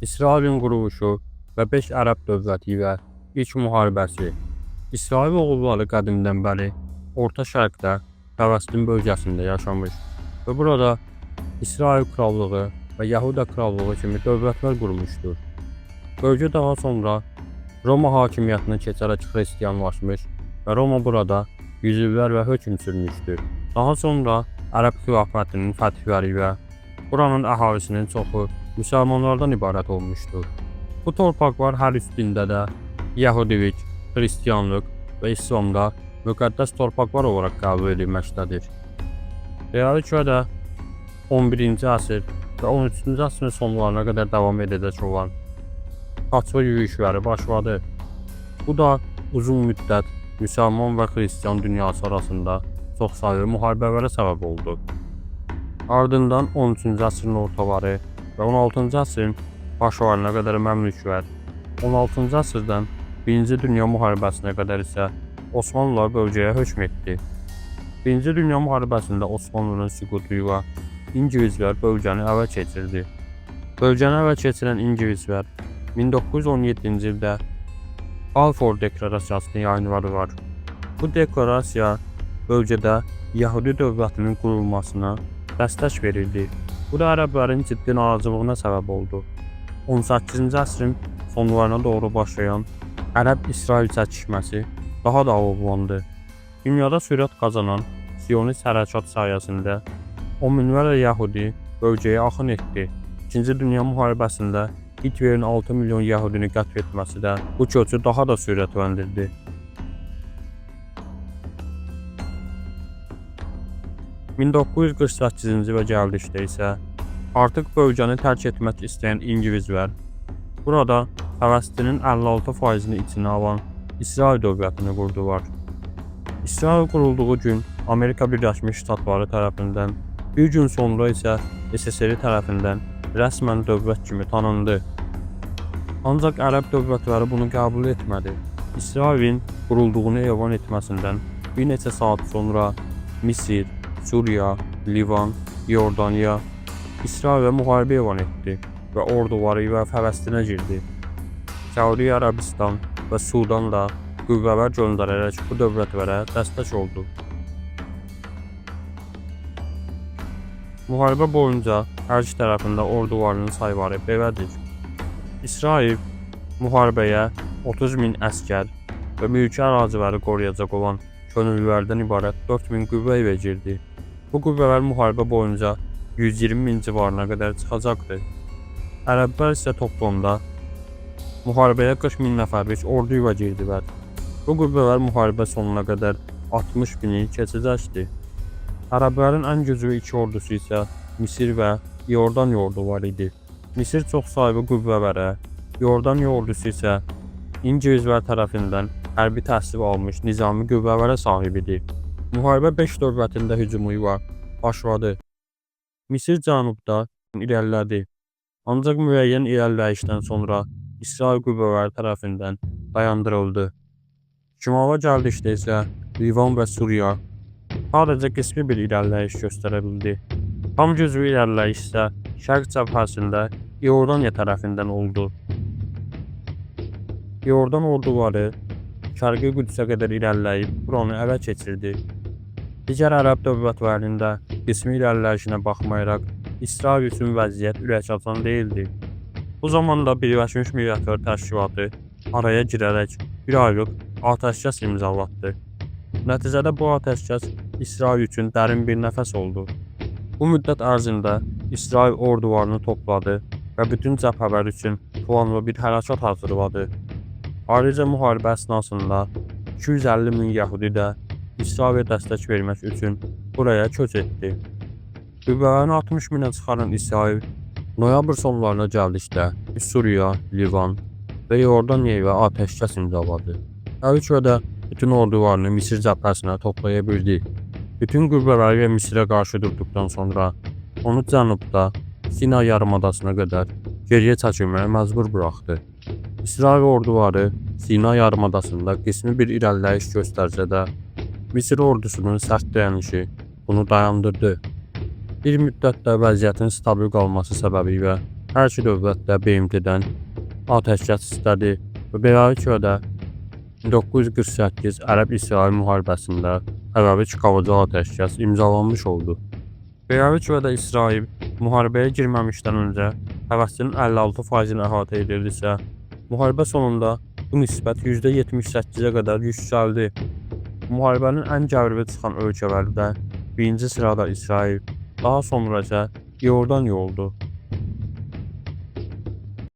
İsrailin quruluşu və 5 ərəb dövləti ilə ilk müharibəsi. İsrail oğulları qədimdən bəri Orta Şərqdə, Fələstin bölgəsində yaşamış və burada İsrail Krallığı və Yahuda Krallığı kimi dövlətlər qurmuşdur. Bölgə daha sonra Roma hakimiyyətinə keçərək xristianlaşmış və Roma burada yüzillərlə hökm sürmüşdür. Daha sonra Ərəb xilafətinin fəthləri ilə buranın əhalisinin çoxu müsəlmanlardan ibarət olmuşdur. Bu torpaqlar hər üstündə də Yahudilik, Xristianlıq və İslamda müqəddəs torpaqlar olaraq qəbul edilməkdədir. Beləliklə 11-ci əsr və 13-cü əsrin sonlarına qədər davam edəcək olan Haçlı yürüyüşləri başladı. Bu da uzun müddət müsəlman və Xristian dünyası arasında çoxsaylı müharibələrə səbəb oldu. Ardından 13-cü əsrin ortaları və 16-cı əsrin başlarına qədər Məmlüklər, 16-cı əsrdən 1-ci Dünya müharibəsinə qədər isə Osmanlılar bölgəyə hökm etdi. 1-ci Dünya müharibəsində Osmanlının süqutu ilə İngilislər bölgəni ələ keçirdi. Bölgəni ələ keçirən İngilislər 1917-ci ildə Balfour Deklarasiyasını yayınladılar. Bu deklarasiya bölgədə Yahudi dövlətinin qurulmasına dəstək verildi. Bu da ərəblərin ciddi narazılığına səbəb oldu. 18-ci əsrin sonlarına doğru başlayan Ərəb-İsrail çəkişməsi daha da alovlandı. Dünyada sürət qazanan Siyonist hərəkat sayəsində on minlərlə Yahudi bölgəyə axın etdi. 2-ci Dünya müharibəsində Hitlerin 6 milyon Yahudini qətl etməsi də bu köçü daha da sürətləndirdi. 1948-ci ilə gəldikdə isə artıq bölgəni tərk etmək istəyən İngilislər burada Fələstinin 56%-ni içinə alan İsrail dövlətini qurdular. İsrail qurulduğu gün Amerika Birləşmiş Ştatları tərəfindən, bir gün sonra isə SSR tərəfindən rəsmən dövlət kimi tanındı. Ancaq ərəb dövlətləri bunu qəbul etmədi. İsrailin qurulduğunu elan etməsindən bir neçə saat sonra Misir, Suriya, Livan, Yordaniya İsrailə müharibə elan etdi və orduları ilə Fələstinə girdi. Səudi Ərəbistan və Sudan da qüvvələr göndərərək bu dövlətlərə dəstək oldu. Müharibə boyunca hər iki tərəfində ordularının sayları belədir. İsrail müharibəyə 30.000 əsgər və mülki əraziləri qoruyacaq olan könüllülərdən ibarət 4.000 qüvvə ilə girdi. Bu qüvvələr müharibə boyunca 120.000 civarına qədər çıxacaqdır. Ərəblər isə toplamda müharibəyə 40.000 nəfərlik ordu ilə girdilər. Bu qüvvələr müharibə sonuna qədər 60.000-i keçəcəkdir. Ərəblərin ən güclü iki ordusu isə Misir və Yordaniya orduları idi. Misir çoxsaylı qüvvələrə, Yordaniya ordusu isə İngilislər tərəfindən hərbi təhsil almış nizami qüvvələrə sahib idi. Müharibə 5 dövlətin də hücumu ilə başladı. Misir cənubda irəlilədi. Ancaq müəyyən irəliləyişdən sonra İsrail qüvvələri tərəfindən dayandırıldı. Şimala gəldikdə isə Livan və Suriya sadəcə qismi bir irəliləyiş göstərə bildi. Tam güclü irəliləyiş isə Şərq cəbhəsində Yordaniya tərəfindən oldu. Yordan orduları Şərqi Qüdsə qədər irəliləyib buranı ələ keçirdi. Digər ərəb dövlətlərinin də qismi irəliləyişinə baxmayaraq İsrail üçün vəziyyət ürəkaçan deyildi. Bu zamanda Birləşmiş Millətlər Təşkilatı araya girərək bir aylıq atəşkəs imzalatdı. Nəticədə bu atəşkəs İsrail üçün dərin bir nəfəs oldu. Bu müddət ərzində İsrail ordularını topladı və bütün cəbhələr üçün planlı bir hərəkat hazırladı. Ayrıca müharibə əsnasında 250.000 Yahudi də İsrailə dəstək vermək üçün buraya köç etdi. Qüvvələrini 60.000-ə çıxaran İsrail noyabr sonlarına gəldikdə Suriya, Livan və Yordaniya ilə atəşkəs imzaladı. Təhlükədə bütün ordularını Misir cəbhəsinə toplaya bildi. Bütün qüvvələri və Misirə qarşı durduqdan sonra onu cənubda Sina yarımadasına qədər geriyə çəkilməyə məcbur buraxdı. İsrail orduları Sina yarımadasında qismi bir irəliləyiş göstərsə də, Misir ordusunun sərt dirənişi bunu dayandırdı. Bir müddətdə vəziyyətin stabil qalması səbəbilə Hər iki dövlət də BMT-dən atəşkəs istədi və beləliklə də 1948 Ərəb-İsrail müharibəsində hərbi çıxarıcı atəşkəs imzalanmış oldu. Beləliklə də İsrail müharibəyə girməmişdən öncə Fələstinin 56%-ni əhatə edirdisə, müharibə sonunda bu nisbət %78-ə qədər yüksəldi. Müharibənin ən gəliri çıxan ölkələrdə birinci sırada İsrail, daha sonra isə Yordaniya oldu.